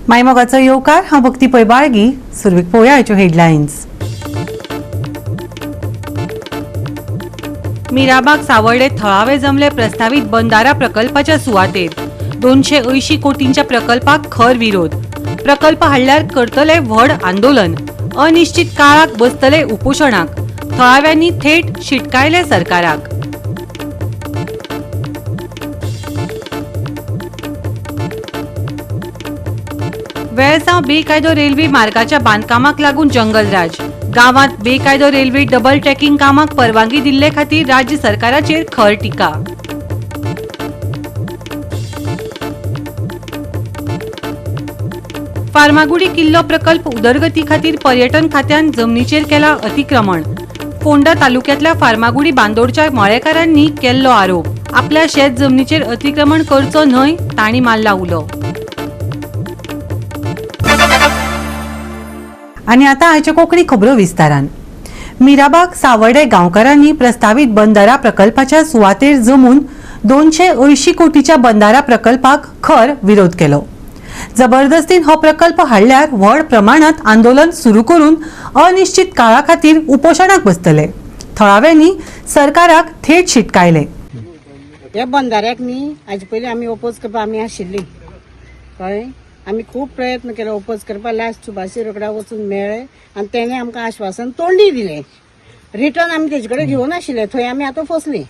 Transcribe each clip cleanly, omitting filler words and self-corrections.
मायमोगाचो येवकार हांव भक्ती पै बाळगी. सुरवेक पळोवया आयच्यो हेडलायन्स. मिराबाग सावर्डे थळावे जमले प्रस्तावित बंधारा प्रकल्पाच्या सुवातेर 280 कोटींच्या प्रकल्पाक खर विरोध. प्रकल्प हाडल्यार करतले व्हड आंदोलन. अनिश्चित काळाक बसतले उपोशणाक. थळाव्यांनी थेट शिटकायले सरकाराक. वेळसांव बेकायदो रेल्वे मार्गाच्या बांदकामाक लागून जंगलराज. गावात बेकायदो रेल्वे डबल ट्रॅकिंग कामाक परवानगी दिल्ले खातीर राज्य सरकाराचेर खर टिका. फार्मागुडी किल्लो प्रकल्प उदरगती खातीर पर्यटन खात्यान जमनीचेर केला अतिक्रमण. फोंडा तालुक्यातल्या फार्मागुडी बांदोडच्या मळेकारांनी केल्लो आरोप. आपल्या शेत जमनीचेर अतिक्रमण करचो न्हय तांणी मारला उलो. आनी आतां आयच्यो कोंकणी खबरो विस्तारान. मिराबाग सावर्डे गांवकारांनी प्रस्तावित बंधारा प्रकल्पाच्या सुवातेर जमून 280 कोटीच्या बंधारा प्रकल्पाक खर विरोध केलो. जबरदस्तीन हो प्रकल्प हाडल्यार व्हड प्रमाणात आंदोलन सुरू करून अनिश्चित काळा खातीर उपोशणाक बसतले. थळाव्यांनी सरकाराक थेट शिटकायले. ह्या बंधाऱ्याक न्ही हाजे पयलीं आमी ओपोज करपा आमी आशिल्लीं कळ्ळें. आमी खूब प्रयत्न केलो ओपोज करपा. लास्ट सुभाष रोकडा वचून मेळ्ळे आनी तेणे आमकां आश्वासन तोंडी दिलें. रिटर्न आमी तेजे कडेन घेवन आशिल्ले. थंय आमी आतां फसलीं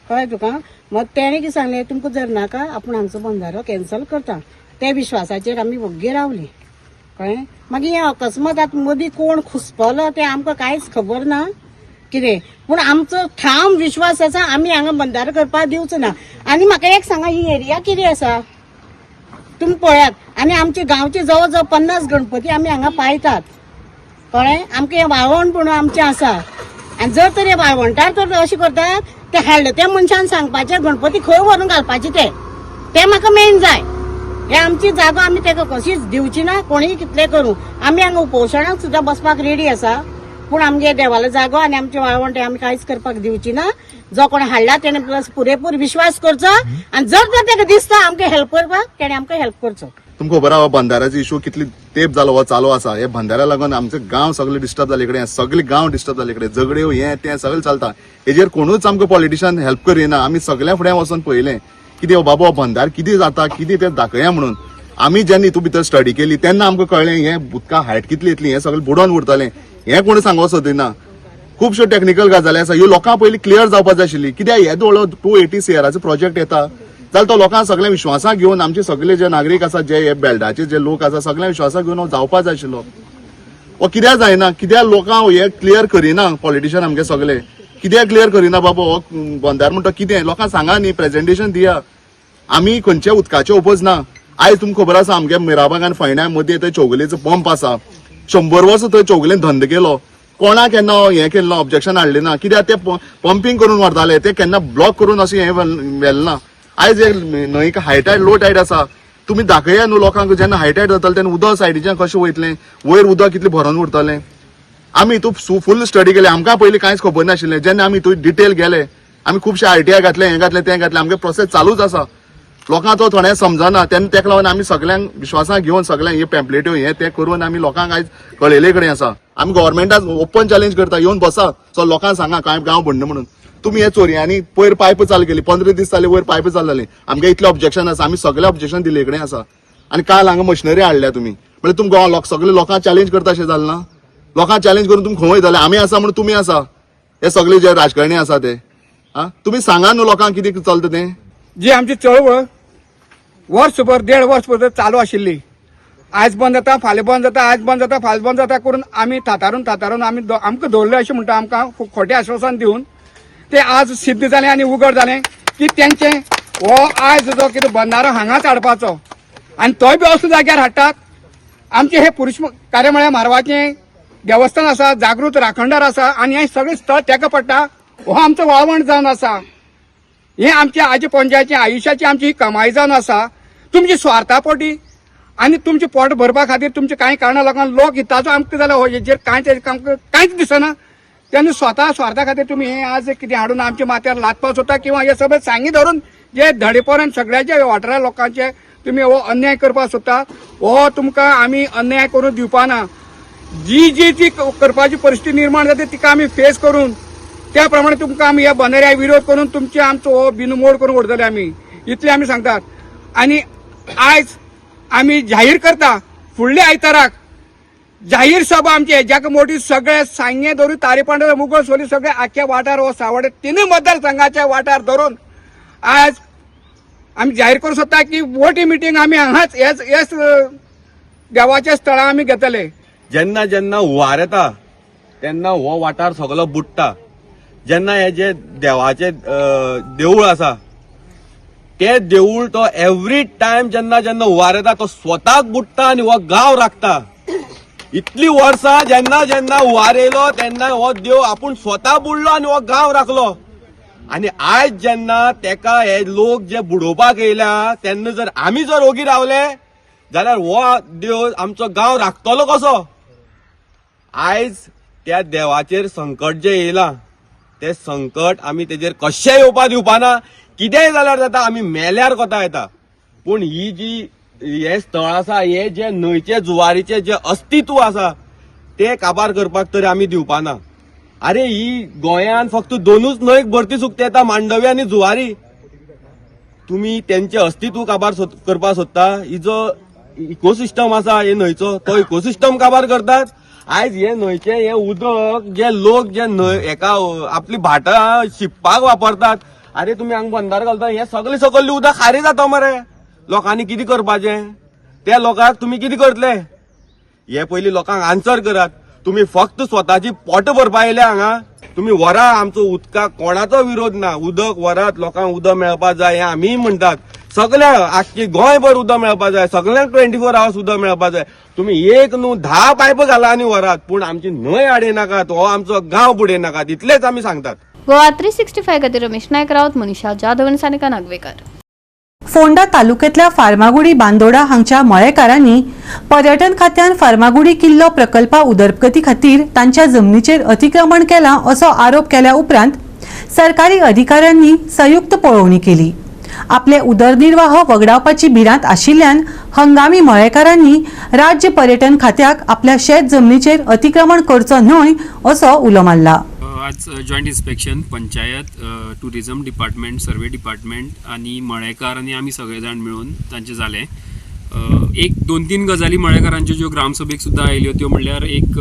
कळ्ळें तुका. मग तेणे कितें सांगलें तुमकां जर नाका आपूण हांगचो बंधारो कॅन्सल करता. त्या विश्वासाचेर आमी वग्गे रावलीं कळ्ळें. मागीर हें अकस्मात आतां मदीं कोण खुसपलो तें आमकां कांयच खबर ना कितें. पूण आमचो ठाम विश्वास आसा आमी हांगा बंधारो करपाक दिवचो ना. आनी म्हाका एक सांगा ही एरिया कितें आसा तुमी पळयात. आनी आमचे गांवचे जवळ जवळ 50 गणपती आमी हांगा पायतात कळ्ळें. आमकां हें वाळवण आमचें आसा. आनी जर तर हे वाळवंटार तर अशें करतात ते हाडले त्या मनशान सांगपाचें गणपती खंय व्हरून घालपाचे ते म्हाका मेन जाय. हे आमची जागा आमी ताका कशीच दिवची ना. कोणीय कितले करूं आमी हांगा उपोशणाक सुद्दां बसपाक रेडी आसा. पूण आमगे देवालो जागो आनी आमचे वाळवंट आमी कांयच करपाक दिवची ना. जो कोण हाडला तेणे प्लस पुरेपूर विश्वास करचो. आनी जर तर ताका दिसता आमकां हेल्प करपाक तेणे आमकां हेल्प करचो. तुमकां खबर आहा बंधाऱ्याचो इशू कितली तेप जालो हो चालू आसा. हे बंधाऱ्या लागून आमचे गांव सगळे डिस्टर्ब जाले कडेन. सगळे गांव डिस्टर्ब जाले कडेन. झगड्यो हें तें सगळें चलता. हेजेर कोणूच आमकां पॉलिटिशियन हेल्प करिना. आमी सगळ्या फुडें वचून पळयलें कितें बाबा बंधार कितें जाता कितें तें दाखया म्हणून. आमी जेन्ना हितून भितर स्टडी केली तेन्ना आमकां कळ्ळें हें उदका हायट कितली येतली. हें सगळें बुडोवन उरतलें. हें कोण सांगो सोदिना. खुबश्यो टॅक्निकल गजाली आसा ह्यो लोकां पयलीं क्लियर जावपाक जाय आशिल्ली. कित्याक हे दोळो 280 CRचो प्रोजेक्ट येता जाल्यार तो लोकांक सगळ्या विश्वासाक घेवन आमचे सगळे जे नागरीक आसा जे हे बेल्टाचे जे लोक आसा सगळ्या विश्वासाक घेवन जावपाक जाय आशिल्लो. हो कित्याक जायना. कित्याक लोकांक हे क्लियर करिना पॉलिटिशियन आमगे सगळे. कित्याक क्लियर करिना बाबा हो बंधार म्हणटा कितें लोकांक सांगा न्ही. प्रेजेंटेशन दिया. आमी खंयच्या उदकाचे ओपोज ना. आयज तुमकां खबर आसा आमगे मिराबाग आनी फोंड्या मदीं थंय चौगुलेचो पंप आसा. 100 वर्स थंय चौगुलेन धंदो केलो. कोणाक केन्ना हें केल्लो ऑब्जेक्शन हाडलें ना. कित्याक ते पंपिंग करून व्हरताले ते केन्ना ब्लॉक करून अशें हें व्हेल्लें ना. आयज एक न्हंयक हाय टायड लो टायड आसा. तुमी दाखया न्हू लोकांक जेन्ना हाय टायड जातालें तेन्ना उदक सायडीच्यान कशें वयतलें वयर उदक कितलें भरून उरतलें. आमी हितून फुल स्टडी केले. आमकां पयलीं कांयच खबर नाशिल्लें. जेन्ना आमी हितून डिटेल गेले आमी खुबशे RTI घातले हें घातलें तें घातलें. आमगे प्रोसेस चालूच आसा. लोकांक तो थोडें समजना तेन्ना तेका लागून आमी सगळ्यांक विश्वासाक घेवन सगळ्यांक हे पॅम्पलेट्यो हें तें करून आमी लोकांक आयज कळयले कडेन आसा. आमी गव्हर्मेंटाक ओपन चॅलेंज करता येवन बसा. सो लोकांक सांगा कांय गांव भंड म्हणून. तुमी हे चोरयांनी पयर पायप चालू केली. 15 दीस जाले वयर पायप चालू जाली. आमगे इतले ऑब्जेक्शन आसा. आमी सगळे ऑब्जेक्शन दिले कडेन आसा. आनी काल हांगा मशिनरी हाडल्या तुमी म्हणजे तुमकां सगळे लोकांक चॅलेंज करता अशें जालें ना. लोकांक चॅलेंज करून तुमी खंय वयतले. आमी आसा म्हणून तुमी आसा. हे सगळे जे राजकारणी आसा ते तुमी सांगा न्हू लोकांक कितें चलता तें. जी आमची चळवळ वर्सभर 1.5 वर्स चालू आशिल्ली. आयज बंद जाता फाल्यां बंद जाता आयज बंद जाता फाल्यां बंद जाता करून आमी थातारून आमी आमकां दवरलें अशें म्हणटा. आमकां खोटें आश्वासन दिवन ते आज सिद्ध जालें आनी उघड जालें की तेंचें हो आयज जो कितें बंधारो हांगाच हाडपाचो आनी तोय बी असल्या जाग्यार हाडटात. आमचे हे पुरुश कार्यामळ्या म्हारवाचें देवस्थान आसा जागृत राखणदार आसा आनी हें सगळें स्थळ तेका पडटा. हो आमचो वाळवंट जावन आसा. हें आमच्या आजी पंचायतीचें आयुश्याची आमची ही कमाई जावन आसा. तुमची स्वार्थापोटी आनी तुमचे पोट भरपा खातीर तुमचे कांय कारणां लागून लोक हिताचो आमकां जाल्यार हेजेर कांयच दिसना. तेन्ना स्वता स्वार्था खातीर तुमी हें आज कितें हाडून आमच्या माथ्यार लादपाक सोदता किंवा हे सगळें सांगी धरून जे धडेपरान सगळ्याचे वाठारा लोकांचे तुम्ही हो अन्याय करपाक सोदता हो तुमकां आमी अन्याय करून दिवपा ना. जी जी ती करपाची परिस्थिती निर्माण जाता तिका आमी फेस करून त्या प्रमाणे तुमकां आमी ह्या बंधाऱ्या विरोध करून तुमचे आमचो हो बिनमोड करून उडतले आमी इतले आमी सांगतात. आनी आयज आमी जाहीर करता फुडल्या आयताराक जाहीर सभा आमची हेज्याक मोठी सगळे सांगे धरून तारेपांडा मुगळ सोली सगळे आख्या वाठार हो सावडे तिनूय मतदारसंघाच्या वाठार धरून आज आमी जाहीर करूं सोदता की मोठी मिटींग आमी हांगाच हेच देवाच्या स्थळार आमी घेतले. जेन्ना जेन्ना हुंवार येता तेन्ना हो वाठार सगळो बुडटा. जेन्ना हे जे देवाचे देवूळ आसा ते देवूळ तो एवरी टायम जेन्ना जेन्ना हुंवार येता तो स्वताक बुडटा आनी हो गांव राखता. इतली वर्सां जेन्ना जेन्ना हुंवार येयलो तेन्ना हो देव आपूण स्वता बुडलो आनी हो गांव राखलो. आनी आयज जेन्ना तेका हे लोक जे बुडोवपाक येयल्या तेन्ना जर आमी जर ओगी रावले जाल्यार हो देव आमचो गांव राखतलो कसो. आयज त्या देवाचेर संकट जे येयलां ते संकट आमी तेजेर कशेंय येवपा दिवपाना. कितेंय जाल्यार जाता आमी मेल्यार कोता येता. पूण ही जी हे स्थळ आसा हे जे न्हंयचे जुवारीचे जे अस्तित्व आसा ते काबार करपाक तरी आमी दिवपाना. अरे ही गोंयान फक्त दोनूच न्हंयक भरती चुकते येता मांडवी आनी जुवारी. तुम्ही त्यांचे अस्तित्व काबार करपाक सोदता. ही जो इकोसिस्टम आसा हे न्हंयचो तो इकोसिस्टम काबार करतात. आयज हे न्हंयचे हे उदक जे लोक जे एका आपली भाटां शिंपपाक वापरतात. अरे तुम्ही हांगा बंदार घालता हे सगळे सकयल्ली उदक खारी जाता मरे. लोकांनी कितें करपाचें त्या लोकांक तुम्ही कितें करतले हे पयलीं लोकांक आन्सर करात. तुम्ही फक्त स्वताची पोट भरपा येयले हांगा. तुम्ही व्हरा आमचो उदकाक कोणाचो विरोध ना. उदक व्हरात लोकांक उदक मेळपा जाय हे आमी म्हणटात. सगळ्यांक आख्खी गोंयभर उदक मेळपा जाय. सगळ्यांक 24 आवर्स उदक मेळपा जाय. तुम्ही एक न्हू 10 पायप घाला आनी व्हरात पूण आमची न्हंय आडे नाकात हो आमचो गांव बुडे नाकात इतलेच आमी सांगतात. गोवा 365 खातीर रमेश नायक रावत, मनीषा जाधव आनी सानिका नागवेकर. फोंडा तालुक्यातल्या फार्मागुडी बांदोडा हांगच्या मळेकारांनी पर्यटन खात्यान फार्मागुडी किल्लो प्रकल्पा उदरगती खातीर तांच्या जमनीचेर अतिक्रमण केला असो आरोप केल्या उपरांत सरकारी अधिकाऱ्यांनी संयुक्त पळोवणी केली. आपले उदरनिर्वाह वगडावपाची भिरांत आशिल्ल्यान हंगामी मळेकारांनी राज्य पर्यटन खात्याक आपल्या शेत जमनीचेर अतिक्रमण करचो न्हय असो उलो मारला. आज joint inspection panchayat tourism department survey department आणि मळेकार आणि आम्ही सगळे जाण मिळून तांचे जाले. एक 2-3 गजाली मळेकारांच्यो ज्यो ग्रामसभेक सुद्दां आयल्यो त्यो म्हणल्यार एक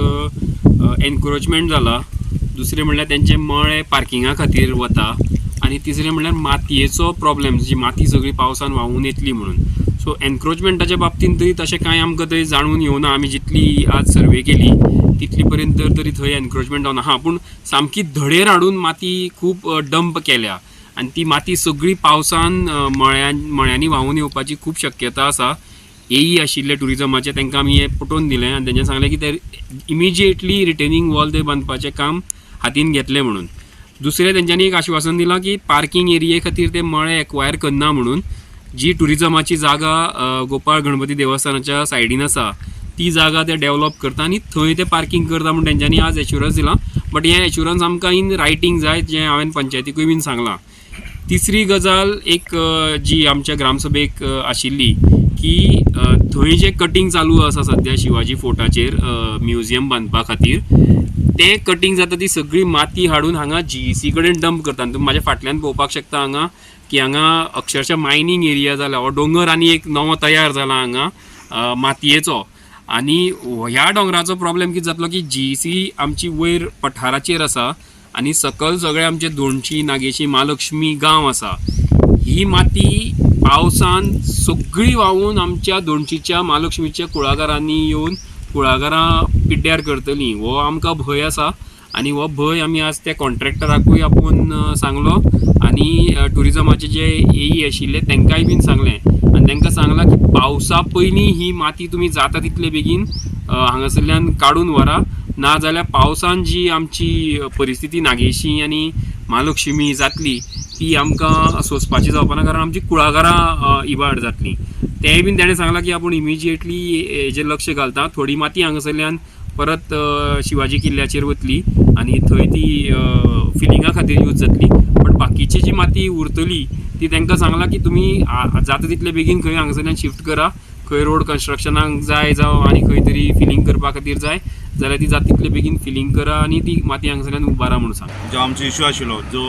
एनक्रोचमेंट जाला. दुसरें म्हणल्यार तेंचे मळे पार्किंगा खातीर वता आणि तिसरें म्हणल्यार मातयेचो प्रॉब्लेम जी माती सगळी पावसान व्हांवून येतली म्हणून. सो एनक्रोचमेंटाच्या बाबतींत तरी तशें कांय आमकां थंय जाणून येवना. आमी जितली आज सर्वे केली तितली पर्यंत तरी थंय एनक्रोचमेंट जावना. हां पूण सामकी धडेर हाडून माती खूब डंप केल्या आनी ती माती सगळी पावसान मळ्यांनी व्हांवून येवपाची खूब शक्यता आसा. एई आशिल्ले टुरिझमाचे तांकां आमी हें पटोवन दिलें आनी तेंच्यान सांगलें की ते इमिजिएटली रिटेनिंग वॉल थंय बांदपाचें काम हातीन घेतलें म्हणून. दुसरें तेंच्यांनी एक आश्वासन दिलां की पार्किंग एरिये खातीर ते मळे एक्वायर करना म्हणून. जी टुरिझमाची जागा गोपाळ गणपती देवस्थानाच्या सायडीन आसा ती जागा ते डेव्हलप करता आनी थंय ते पार्किंग करता म्हणून तेंच्यांनी आज एश्युरन्स दिला. बट हें एश्युरन्स आमकां इन रायटींग जाय जें हांवें पंचायतीकूय बीन सांगलां. तिसरी गजाल एक जी आमच्या ग्रामसभेक आशिल्ली की थंय जे कटींग चालू आसा सद्या शिवाजी फोर्टाचेर म्युझियम बांदपा खातीर ते कटींग जाता ती सगळी माती हाडून हांगा GEC कडेन डंप करता. तुम्ही म्हाज्या फाटल्यान पळोवपाक शकता हांगा की हांगा अक्षरशः मायनींग एरिया जाला. हो दोंगर आनी एक नवो तयार जाला हांगा मातयेचो. आनी ह्या दोंगराचो प्रॉब्लेम कितें जातलो की GEC आमची वयर पठाराचेर आसा आनी सकयल सगळे आमचे दोणची नागेशी महालक्ष्मी गांव आसा. ही माती पावसान सगळी व्हांवून आमच्या दोणचीच्या महालक्ष्मीच्या कुळागरांनी येवन कुळागरां पिड्ड्यार करतली हो आमकां भंय आसा. आनी हो भंय आमी आज त्या कॉन्ट्रॅक्टराकूय आपूण सांगलो आनी टुरिझमाचे जे एई आशिल्ले तांकांय बीन सांगलें आनी तांकां सांगलां की पावसा पयलीं ही माती तुमी जाता तितले बेगीन हांगासरल्यान काडून व्हरा. नाजाल्यार पावसान जी आमची परिस्थिती नागेशी आनी महालक्ष्मी जातली ती आमकां सोंसपाची जावपाना कारण आमची कुळागरां इबाड जातली. तेंय बीन ताणें सांगलां की आपूण इमिजिएटली हेजेर लक्ष घालता. थोडी माती हांगासरल्यान परत शिवाजी किल्ल्याचेर वतली आनी थंय ती फिलिंगा खातीर यूज जातली. बट बाकीची जी माती उरतली ती तांकां सांगला की तुमी जाता तितले बेगीन खंय हांगासरल्यान शिफ्ट करा, खंय रोड कन्स्ट्रक्शनाक जाय जावं आनी खंय तरी फिलिंग करपा खातीर जाय जाल्यार ती जाता तितले बेगीन फिलिंग करा आनी ती माती हांगासरल्यान उबारा म्हणून सांग. जो आमचो इश्यू आशिल्लो जो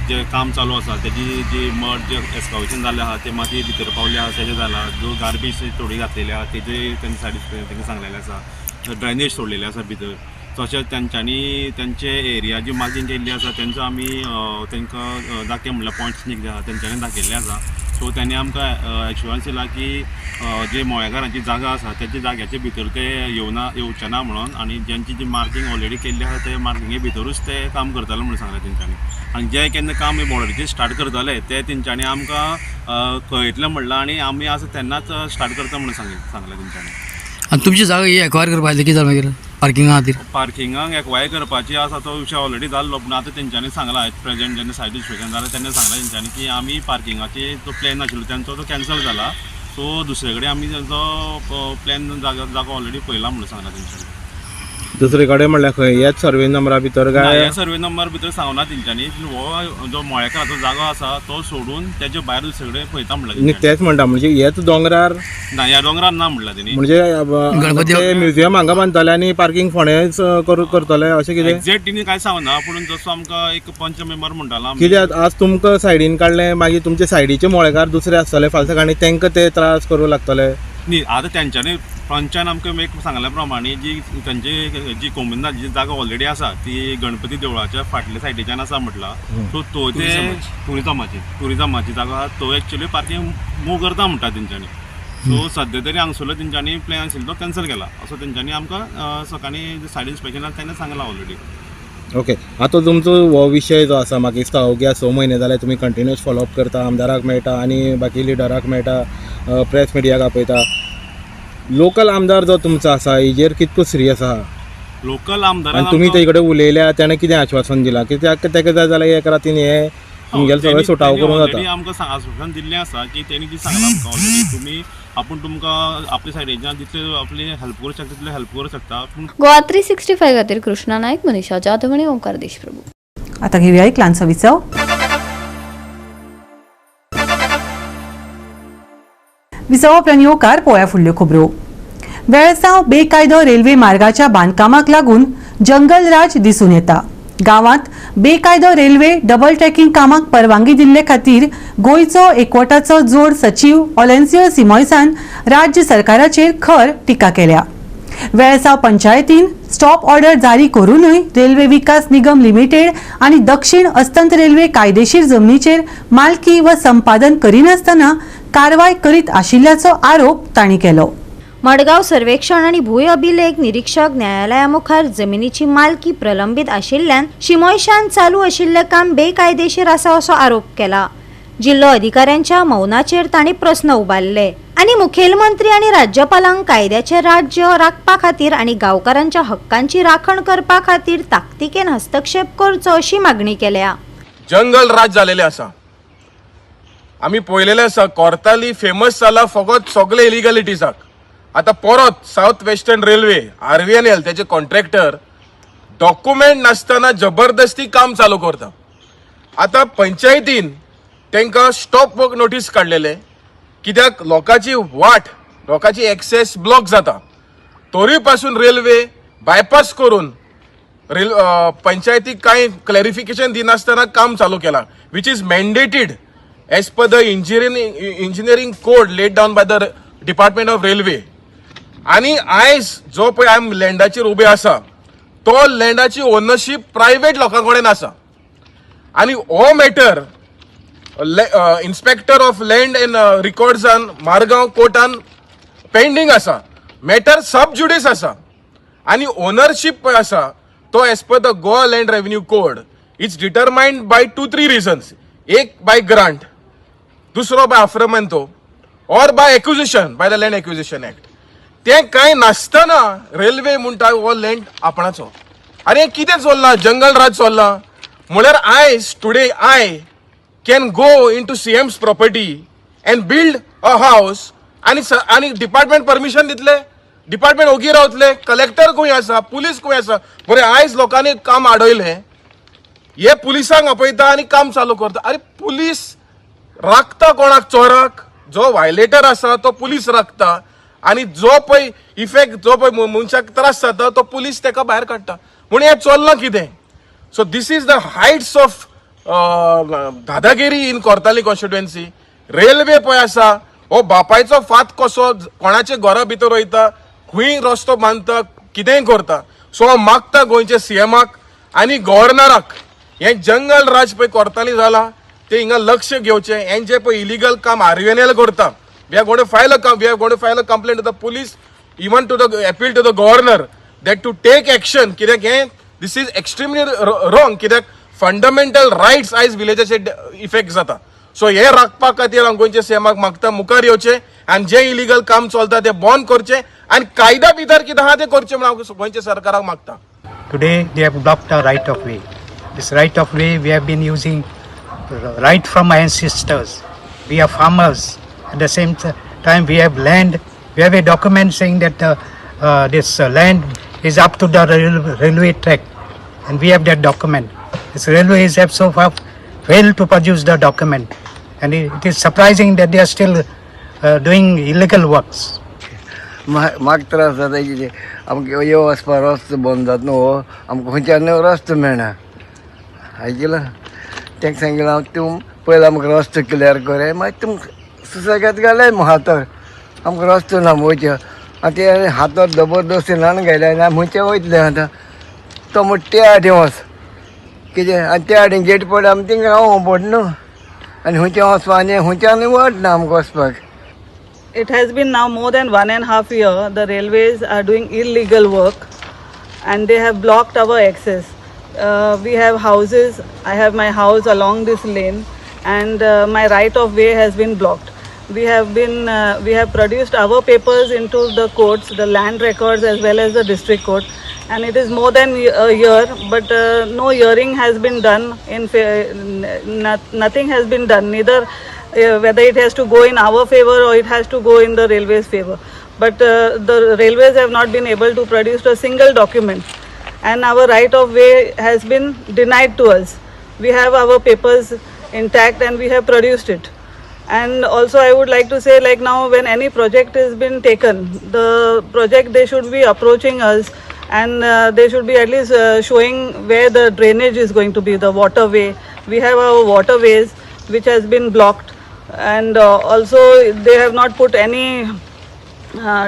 जे काम चालू आसा तेजी जी मड जे एस्कावेशन जाल्लें आहा ते माती भितर पावले आहा तेजे जाला, जो गार्बेज थोडी घातलेली आहा तेजे तेंचे सायडीक तेंकां सांगलेलें आसा, ड्रेनेज सोडलेले आसा भितर. तशेंच तेंच्यांनी तेंचे एरिया जी मार्जीन केल्ली आसा तेंचो आमी तेंकां दाखय म्हणल्यार पॉयंट्स जे आहा तेंच्यांनी दाखयल्ले आसा. सो त्यांनी आमकां एश्युरन्स दिला की जे मोळेकारांची जागा आसा त्याच्या जाग्याचे भितर ते येवचे ना म्हणून, आनी ज्यांची जी मार्किंग ऑलरेडी केल्ली आहा ते मार्किंगे भितरूच ते काम करतले म्हणून सांगलें तेंच्यांनी. आनी जे केन्ना काम बॉर्डरीचेर स्टार्ट करतले ते तेंच्यांनी आमकां कळयतलें म्हणलां आनी आमी आसा तेन्नाच स्टार्ट करता म्हणून सांगलें तेंच्यांनी. आनी तुमची जागा ही एक्वायर करपाक कितें जालें मागीर पार्किंगा खातीर? पार्किंगाक एक्वायर करपाची आसा तो विशय ऑलरेडी जाल्लो, पूण आतां तेंच्यांनी सांगला प्रेजेंट जेन्ना सायट इन्स्पेक्शन जालें तेन्ना सांगला तेंच्यांनी की आमी पार्किंगाची जो प्लॅन आशिल्लो तेंचो तो कॅन्सल जाला. सो दुसरे कडेन आमी तेंचो प्लॅन जागो ऑलरेडी पळयला म्हणून सांगला तेंच्यांनी. दुसरे कडेन म्हणल्यार खंय ह्याच सर्वे नंबरा भितर काय? ह्या सर्वे नंबर भितर सांगना तेंच्यांनी, हो जो मोळेकाराचो जागो आसा तो सोडून तेजे भायर दुसरे कडेन पळयता म्हणला. तेच म्हणटा म्हणजे हेच दोंगरार ना, ह्या दोंगरार ना म्हणला तेणी. म्हणजे म्युझियम हांगा बांदतले आनी पार्किंग फोंडेच करतले अशें कितें? एक्झॅक्ट तिणी कांय सांगना, पूण जसो आमकां एक पंच मेंबर म्हणटालो कित्याक आज तुमकां सायडीन काडलें मागीर तुमचे सायडीचे मोळेकार दुसरे आसतले फाल्यां सकाळी तांकां ते त्रास करूं लागतले न्ही. आतां तेंच्यांनी पंचान आमकां एक सांगल्या प्रमाणे जी तेंची जी कोमुनाल जी जागा ऑलरेडी आसा ती गणपती देवळाच्या फाटल्या सायडीच्यान आसा म्हटला. सो तो ते टुरिजमाची जागा आहा तो एक्चुअली पार्किंग मूव करता म्हणटा तेंच्यांनी. सो सद्या तरी हांगसरलो तेंच्यांनी प्लॅन आशिल्लो तो कॅन्सल केला असो तेंच्यांनी आमकां सकाळी सायड इन्स्पेक्शनाक तेन्ना सांगला ऑलरेडी. ओके. आतां तुमचो हो विशय जो आसा म्हाका दिसता अवघ्या 6 म्हयने जाले तुमी कंटिन्यूअस फॉलोअप करता, आमदाराक मेळटा आनी बाकी लिडराक मेळटा, प्रेस मिडियाक आपयता. लोकल आमदार जो तुमचो आसा हेजेर कितको सिरियस आहा? लोकल आमदार आनी तुमी तेजे कडेन उलयल्या तेणें कितें आश्वासन दिलां? कित्याक तेका जाय जाल्यार एक रातीन हे तुमगेलें सगळें सुटाव करूं जाता. आमकां आश्वासन दिल्लें आसा की तेणी जी सांगलां आमकां ऑलरेडी तुमी आपूण तुमकां आपल्या सायडीच्यान जितले आपली हेल्प करूं शकता तितले हेल्प करूं शकता. गोवा 365 खातीर कृष्णा नायक, मनीषा जाधव आणि ओंकार देशप्रभू. आता घेऊया एक ल्हानसो विसव. विसवाउपरांत येवकार पळोवया फुडल्यो खबरो. वेळसांव बेकायदो रेल्वे मार्गाच्या बांदकामाक लागून जंगलराज दिसून येता. गांवांत बेकायदो रेल्वे डबल ट्रॅकिंग कामाक परवानगी दिल्ले खातीर गोंयचो एकवटाचो जोड सचीव ऑलेन्सियो सिमोयसान राज्य सरकाराचेर खर टिका केल्या. वेळसांव पंचायतीन स्टॉप ऑर्डर जारी करूनय रेल्वे विकास निगम लिमिटेड आनी दक्षिण अस्तंत रेल्वे कायदेशीर जमनीचेर मालकी व संपादन करिनासतना कारवाय करीत आशिल्ल्याचो आरोप तांणी केलो. मडगांव सर्वेक्षण आणि भूय अभिलेख निरीक्षक न्यायालया मुखार जमिनीची मालकी प्रलंबित आशिल्ल्यान शिमोयशान चालू आशिल्ले काम बेकायदेशीर आसा असो आरोप केला. जिल्लो अधिकाऱ्यांच्या मौनाचेर तांणी प्रस्न उबारले आणि मुखेलमंत्री आणि राज्यपालांक कायद्याचे राज्य राखपा खातीर आणि गांवकारांच्या हक्कांची राखण करपा खातीर ताकतिकेन हस्तक्षेप करचो अशी मागणी केल्या. जंगल राज जालेले आसा. आमी पळयलेले आसा कोर्ताली फेमस जाला फकत सगळे इलिगलिटीजाक. आता परत साउथ वेस्टर्न रेल्वे RVNL त्याचे कॉन्ट्रॅक्टर डॉक्युमेंट नासतना जबरदस्ती काम चालू करता. आता पंचायतीन तांकां स्टॉप वर्क नोटीस काडलेले कित्याक लोकांची वाट लोकांची एक्सेस ब्लॉक जाता. तरी पासून रेल्वे बायपास करून पंचायतीक कांय क्लॅरिफिकेशन दिनासतना काम चालू केला which is mandated as per the engineering code laid down by the department of railway. आणि आयज जो पळय आमी लँडाचेर उबे आसा तो लँडाची ओनरशीप प्रायव्हेट लोकां कडेन आसा. आणि हो matter inspector of land and रिकॉर्ड्सान मारगांव कोर्टान पेंडींग आसा. मॅटर सब ज्युडिस आसा आणि ओनरशीप पळय आसा तो as per the Goa land revenue code it's determined by 2-3 reasons. एक बाय ग्रांट, दुसरो बाय अफ्रमेंतो or by acquisition by the land acquisition act. ते कांय नासतना रेल्वे म्हणटा हो लँड आपणाचो. अरे कितें चल्लां? जंगल राज चल्लां म्हळ्यार आयज today I can go into CM's property and build a house आणि डिपार्टमेंट परमिशन दितले, डिपार्टमेंट ओगी रावतले, कलेक्टर खंय आसा, पुलीस खंय आसा. बरें आयज लोकांनी काम आडयलें. हे पुलिसांक आपयता आणि काम चालू करता. अरे पुलीस राखता कोणाक? चोराक. जो व्हायलेटर आसा तो पुलीस राखता आणि जो पळय इफेक्ट जो पळय मनशाक त्रास जाता तो पुलीस तेका भायर काडटा. म्हणून हे चल्लां कितें? So this is the heights of दादागिरी इन कोर्ताली कॉन्स्टिट्युएन्सी. रेल्वे पळय आसा हो बापायचो फात कसो कोणाचे घरा भितर वयता, खंय रस्तो बांदता, कितेंय करता. सो हांव मागता गोंयचे सीएमाक आनी गव्हर्नराक हे जंगल राज पळय कोर्ताली जाला ते हिंगा लक्ष घेवचें. हें जे पळय इलिगल काम आरव्हीएनएल करता, we are going to file a complaint to the police, even to the appeal to the governor that to take action. कित्याक हें दिस इज एक्स्ट्रीमली रॉंग. कित्याक फंडामेंटल रायट्स आयज विलेजाचे इफेक्ट जाता. सो हे राखपा खातीर हांव गोंयच्या सीएमाक मागता मुखार येवचें आनी जे इलिगल काम चलता ते बंद करचें आनी कायद्या भितर कितें आहा तें करचें म्हणून हांव गोंयच्या सरकाराक मागता. Today they have blocked our right of way. This right of way we have been using right from my ancestors. We are farmers. At the same time we have land. We have a document saying that this land is up to the railway track, and we have that document. This railways have so far failed to produce the document, and it is surprising that they are still doing illegal works. म्हाका त्रास जाता कितें आमकां यो वचपा रस्तो बंद जाता न्हू. आमकां खंयच्यान रस्तो मेळना. आयकलां? तांकां सांगलें हांव तूं पयलीं आमकां रस्तो क्लियर कर, मागीर तुमकां सुसेगाद घालाय हातार. आमकां रस्तो ना वयचो. आनी ते हातार जबरदस्ती ल्हान घायले आनी आमी खंयचे वयतले आतां. तो म्हणटा त्या आटें वच कितें आनी त्या आटें गेट पडले आमी थिंगा रावूं पड न्हू. आनी खंयचे वचपा आनी खंयच्यान वट ना आमकां वचपाक. It has been now more than 1.5 years the railways are doing illegal work and they have blocked our access. We have houses. I have my house along this lane and my right of way has been blocked. We have produced our papers into the courts, the land records as well as the district court, and it is more than a year but no hearing has been done. Nothing has been done, neither whether it has to go in our favor or it has to go in the railways favor. But the railways have not been able to produce a single document and our right of way has been denied to us. We have our papers intact and we have produced it. And also I would like to say, like now when any project has been taken, the project they should be approaching us and they should be at least showing where the drainage is going to be, the waterway. We have our waterways which has been blocked. And also they have not put any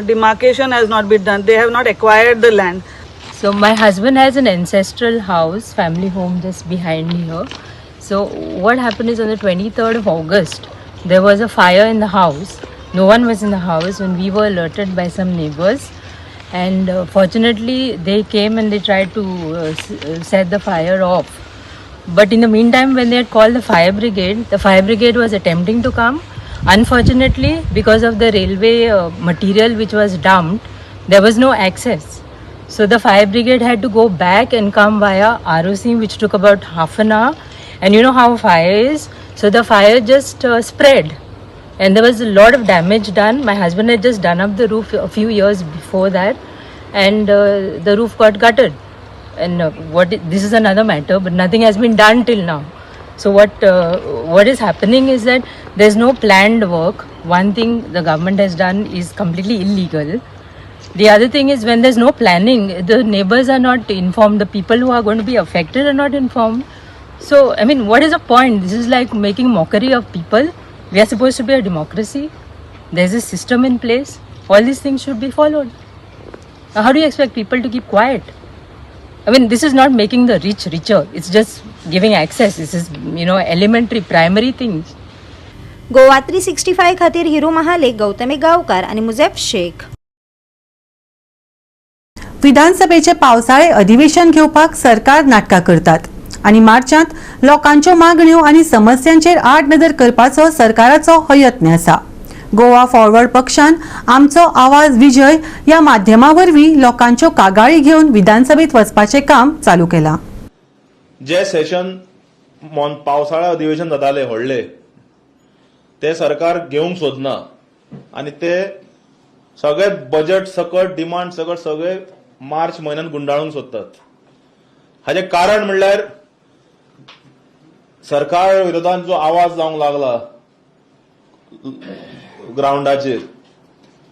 demarcation has not been done. They have not acquired the land. So my husband has an ancestral house, family home just behind here. So what happened is on the 23rd of August, there was a fire in the house. No one was in the house when we were alerted by some neighbors. And fortunately they came and they tried to set the fire off. But in the meantime, when they had called the fire brigade was attempting to come. Unfortunately, because of the railway material which was dumped, there was no access. So the fire brigade had to go back and come via ROC, which took about half an hour. And you know how fire is. So the fire just spread. And there was a lot of damage done. My husband had just done up the roof a few years before that. And the roof got gutted. And this is another matter, but nothing has been done till now. So what is happening is that there's no planned work. One thing the government has done is completely illegal. The other thing is when there's no planning, the neighbors are not informed. The people who are going to be affected are not informed. So I mean, what is the point? This is like making mockery of people. We are supposed to be a democracy. There's a system in place. All these things should be followed. Now, how do you expect people to keep quiet? I mean, this is not making the rich richer. It's just giving access. This is, elementary, primary things. Goa 365 खातीर हिरू महाले, गौतमी गावकार आणि मुजेफ शेख. विधानसभेचे पावसाळे अधिवेशन घेवपाक सरकार नाटकां करतात आणि मार्चांत लोकांच्यो मागण्यो आणि समस्यांचेर आड नदर करपाचो सरकाराचो हो यत्न आसा. गोवा फॉरवर्ड पक्षान आमचो आवाज विजय या माध्यमा वरवीं लोकांच्यो कागाळी घेवन विधानसभेत वचपाचें काम चालू केलां. जे सेशन पावसाळा अधिवेशन जाताले व्हडले ते सरकार घेवंक सोदना आनी ते सगळे बजेट सकट डिमांड सकट सगळे मार्च म्हयन्यात गुंडाळूंक सोदतात. हाचे कारण म्हणल्यार सरकार विरोधात जो आवाज जावंक लागला ग्राउंडाचेर,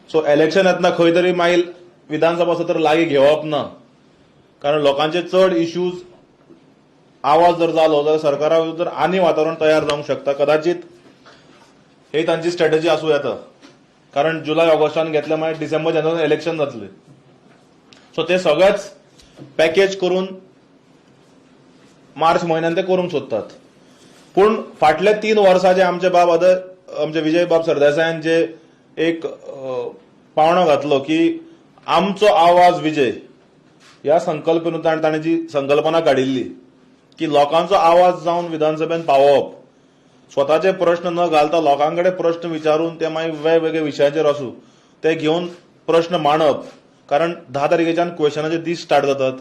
सो इलेक्शन येतना खंय तरी मागीर विधानसभा सत्र लागीं घेवप ना, कारण लोकांचे चड इश्यूज आवाज जर जालो जाल्यार सरकारा विरुद्ध आनी वातावरण तयार जावंक शकता. कदाचित ही तांची स्ट्रॅटेजी आसूं येता, कारण जुलय ऑगस्टान घेतले मागीर डिसेंबर जानेवारीन इलेक्शन जातले. सो ते सगळेच पॅकेज करून मार्च म्हयन्यान ते करूंक सोदतात. पूण फाटले 3 वर्सां जे आमचे विजय बाब सरदेसायान जे एक पावणो घातलो की आमचो आवाज विजय ह्या संकल्पनेंतल्यान ताणें जी संकल्पना काडिल्ली की लोकांचो आवाज जावन विधानसभेन पावोवप, स्वताचे प्रश्न न घालता लोकांकडे प्रश्न विचारून ते मागीर वेगवेगळ्या विशयाचेर आसूं ते घेवन प्रश्न मांडप. कारण 10 तारखेच्यान क्वेश्चनाचे दीस स्टार्ट जातात,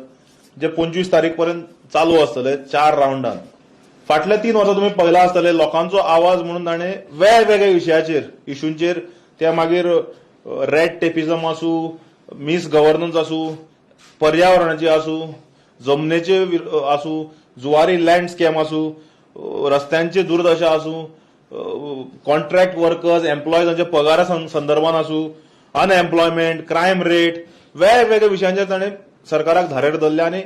जे 25 तारीख पर्यंत चालू आसतले 4 राउंडान. फाटले 3 वर्सां तुमी पळयला आसतले लोकांचो आवाज म्हणून ताणें वेगवेगळ्या विशयाचेर इश्यूंचेर ते मागीर रेड टेपिझम आसूं, मिस गव्हर्नन्स आसूं, पर्यावरणाची आसूं, जमनेचे आसूं, जुवारी लँड स्कॅम आसूं, रस्त्यांची दुर्दशा आसूं, कॉन्ट्रॅक्ट वर्कर्स एम्प्लॉयजांच्या पगारा संदर्भान आसूं, अनएम्प्लॉयमेंट, क्रायम रेट, वेगवेगळ्या विशयांचेर ताणें सरकाराक धारेर धरले. आनी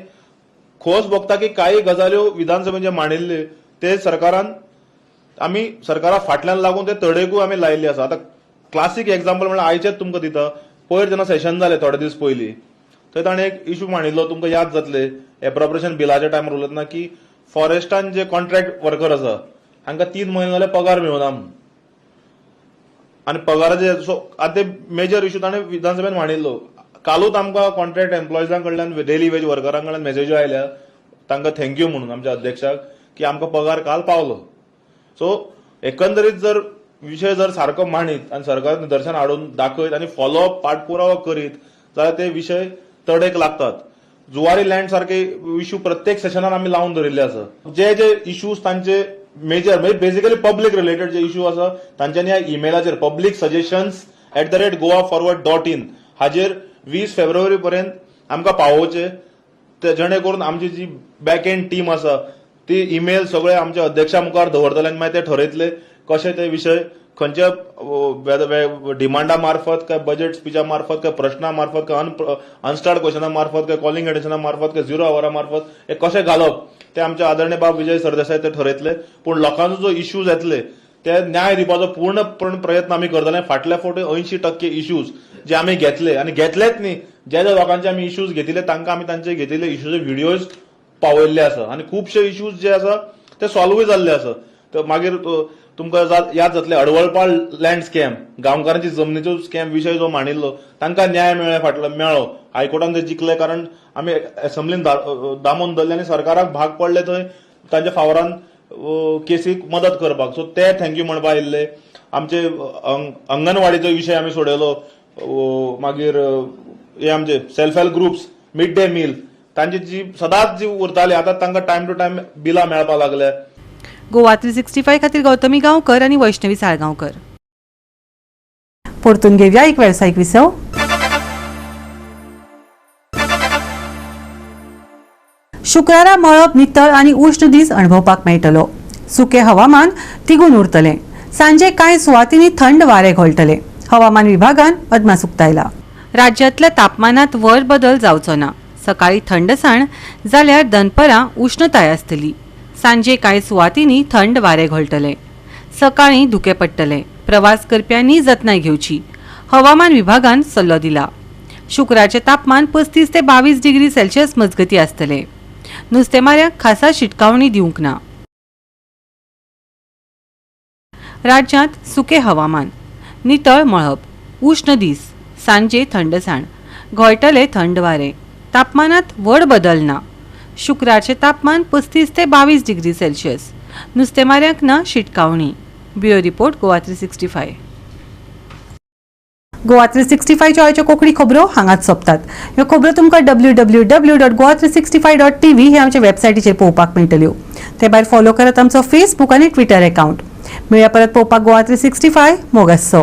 खोस भोगता की काही गजाल्यो विधानसभेन जे मांडिल्ले ते आमी सरकारा फाटल्यान लागून ते तडेकूय आमी लायिल्ले आसा. आतां क्लासीक एक्झाम्पल म्हळ्यार आयचेच तुमकां दिता. पयर जेन्ना सेशन जालें थोडे दीस पयलीं थंय ताणें एक इश्यू मांडिल्लो, तुमकां याद जातले एप्रोप्रिएशन बिलाच्या टायमार उलयतना की फॉरेस्टान जे कॉन्ट्रॅक्ट वर्कर आसा हांकां 3 म्हयने जाले पगार मेळुना म्हणून. आनी पगाराचे सो आतां ते मेजर इश्यू ताणें विधानसभेन मांडिल्लो. कालूच आमकां कॉन्ट्रॅक्ट एम्प्लॉयजां कडल्यान डेली वेज वर्करां कडल्यान मेसेज्यो आयल्या तांकां थँक्यू म्हणून आमच्या अध्यक्षाक की आमकां पगार काल पावलो. सो एकंदरीत जर विशय जर सारको मांडीत आनी सरकार निदर्शन हाडून दाखयत आनी फॉलोअप पाठपुरावो करीत जाल्यार ते विशय तडेक लागतात. जुवारी लँड सारखे इश्यू प्रत्येक सेशनान आमी लावन धरिल्ले आसा. जे जे इश्यूज तांचे मेजर म्हणजे बेसिकली पब्लीक रिलेटेड जे इश्यू आसा तांच्यांनी ह्या ईमेलाचेर publicsuggestions@goaforward.in हाजेर 20 फेब्रुवारी पर्यंत आमकां पावोवचे, जेणे करून आमची जी बॅक एंड टीम आसा ती ईमेल सगळे आमच्या अध्यक्षा मुखार दवरतले आनी मागीर ते ठरयतले कशे ते विशय खंयच्या डिमांडा मार्फत काय बजेट स्पिचा मार्फत काय प्रश्ना मार्फत काय अनस्टार्ड क्वेश्चना मार्फत काय कॉलिंग एडिशना मार्फत काय 0 आवरा मार्फत हे कशे घालप ते आमचे आदरणीय बाब विजय सरदेसाय ते ठरयतले. पूण लोकांचो जो इश्यूज येतले ते न्याय दिवपाचो पूर्णपण प्रयत्न आमी करतले. फाटल्या फावटी 80% इश्यूज जे आमी घेतले आनी घेतलेच न्ही, जे जे लोकांचे आमी इश्यूज घेतिल्ले तांकां आमी तांचे घेतिल्ले इश्यूचे व्हिडिओज पावयल्ले आसा आनी खुबशे इश्यूज जे आसा ते सॉल्वूय जाल्ले आसा. तर मागीर तुमकां याद जातले अडवळपाळ लँड स्कॅम, गांवकारांची जमनीचो स्कॅम विशय जो मांडिल्लो तांकां न्याय मेळ्ळो. हायकोर्टान ते जिखले कारण आमी असेंब्लीन दामून धरले आनी सरकाराक भाग पडले थंय तांच्या फावरान केसीक मदत करपाक. सो ते थँक्यू म्हणपा येयल्ले. आमचे अंगणवाडीचो विशय आमी सोडयलो. मागीर हे आमचे self help groups, mid day meal तांची जी सदांच जी उरताली आतां तांकां टायम टू टायम बिलां मेळपाक लागल्या. गोवा 365 खातीर गौतमी गांवकर आणि वैष्णवी साळगांवकर. परतून घेवया एक वेवसायीक विसव. शुक्रारा मळब नितळ आणि उष्ण दीस अणभवपाक मेळटलो. सुके हवामान तिगून उरतले. सांजे कांय सुवातींनी थंड वारे घोळटले. हवामान विभागान अदमास उक्तायला. राज्यांतल्या तापमानात व्हड बदल जावचो ना. सकाळी थंडसाण जाल्यार दनपरां उष्णताय आसतली. सांजे कांय सुवातींनी थंड वारे घोळटले. सकाळीं धुके पडटले. प्रवास करप्यांनी जतनाय घेवची. हवामान विभागान सल्लो दिला. शुक्रारचे तापमान 35 ते 22 डिग्री सेल्सियस मजगती आसतले. नुस्तेमाऱ्यांक खासा शिटकावणी दिवंक ना. राज्यांत सुके हवामान, नितळ मळब, उष्ण दीस, सांजे थंडसाण, घोळटले थंड वारे. तापमानात व्हड बदल ना. शुक्रारचे तापमान 35 ते 22 डिग्री सेल्सियस. नुस्तेमाऱ्यांक ना शिटकावणी. Bureau report Goa 365. गोवा 365 च्यो आयच्यो कोंकणी खबरो हांगाच सोंपतात. ह्यो खबरो तुमकां www.goa365.tv हे आमचे वेबसायटीचेर पळोवपाक मेळटल्यो. ते भायर फॉलो करात आमचो फेसबूक आनी ट्विटर अकाउंट. मेळया परत पळोवपाक गोवा 365 मोगस.